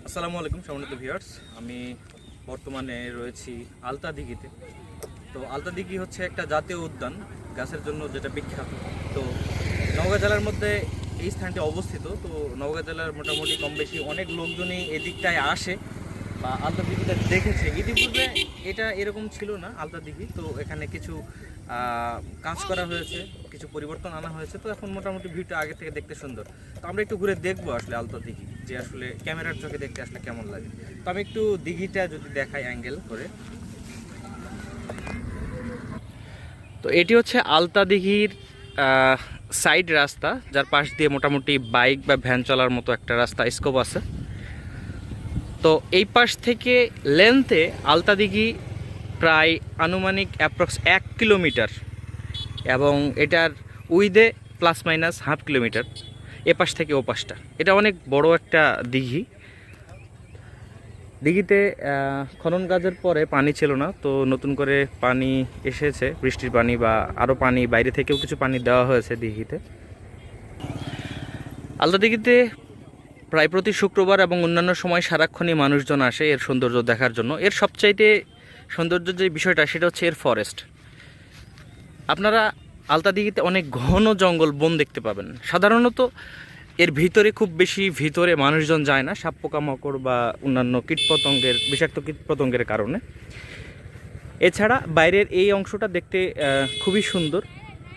আসসালামু আলাইকুম সম্মানিত ভিউয়ার্স। আমি বর্তমানে রয়েছি আলতা দিঘিতে। তো আলতা দিঘি হচ্ছে একটা জাতীয় উদ্যান গাছের জন্য, যেটা বিখ্যাত। তো নওগাঁ জেলার মধ্যে এই স্থানটি অবস্থিত। তো নওগাঁ জেলার মোটামুটি কম বেশি অনেক লোকজনই এদিকটায় আসে বা আলতা দিঘিটা দেখেছে। ইতিপূর্বে এটা এরকম ছিল না আলতা দিঘি। তো এখানে কিছু কাজ করা হয়েছে, কিছু পরিবর্তন আনা হয়েছে। তো এখন মোটামুটি ভিউটা আগে থেকে দেখতে সুন্দর। তো আমরা একটু ঘুরে দেখবো আসলে আলতা দিঘি, যে আসলে ক্যামেরার চোখে দেখতে আসলে কেমন লাগে। তো আমি একটু দিঘিটা যদি দেখাই অ্যাঙ্গেল করে। তো এটি হচ্ছে আলতা দিঘির সাইড রাস্তা, যার পাশ দিয়ে মোটামুটি বাইক বা ভ্যান চলার মতো একটা রাস্তা স্কোপ আছে। তো এই পাশ থেকে লেন্থে আলতা দিঘি প্রায় আনুমানিক অ্যাপ্রক্স 1 কিলোমিটার, এবং এটার উইথে প্লাস মাইনাস হাফ কিলোমিটার এ পাশ থেকে ও পাশটা। এটা অনেক বড় একটা দিঘি। দিঘিতে খনন কাজের পরে পানি ছিল না, তো নতুন করে পানি এসেছে, বৃষ্টির পানি বা আরও পানি, বাইরে থেকেও কিছু পানি দেওয়া হয়েছে দিঘিতে। আলতা দিঘিতে প্রায় প্রতি শুক্রবার এবং অন্যান্য সময় সারাক্ষণই মানুষজন আসে এর সৌন্দর্য দেখার জন্য। এর সবচাইতে সৌন্দর্য যে বিষয়টা, সেটা হচ্ছে এর ফরেস্ট। আপনারা আলতা দিঘিতে অনেক ঘন জঙ্গল বন দেখতে পাবেন। সাধারণত এর ভিতরে, খুব বেশি ভিতরে মানুষজন যায় না, সাপ পোকামাকড় বা অন্যান্য কীটপতঙ্গের, বিষাক্ত কীটপতঙ্গের কারণে। এছাড়া বাইরের এই অংশটা দেখতে খুবই সুন্দর।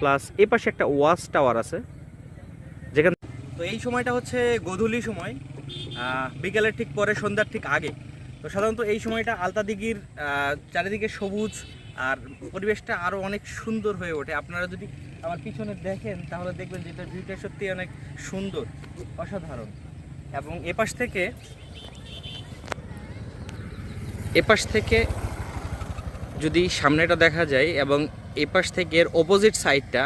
প্লাস এ পাশে একটা ওয়াচ টাওয়ার আছে যেখানে, তো এই সময়টা হচ্ছে গোধূলি সময়, বিকেলের ঠিক পরে, সন্ধ্যার ঠিক আগে। তো সাধারণত এই সময়টা আলতা দিঘির চারিদিকে সবুজ আর পরিবেশটা আরও অনেক সুন্দর হয়ে ওঠে। আপনারা যদি আমার পিছনে দেখেন তাহলে দেখবেন যে এটার ভিউটা সত্যি অনেক সুন্দর, অসাধারণ। এবং এপাশ থেকে যদি সামনেটা দেখা যায় এবং এপাশ থেকে এর অপোজিট সাইডটা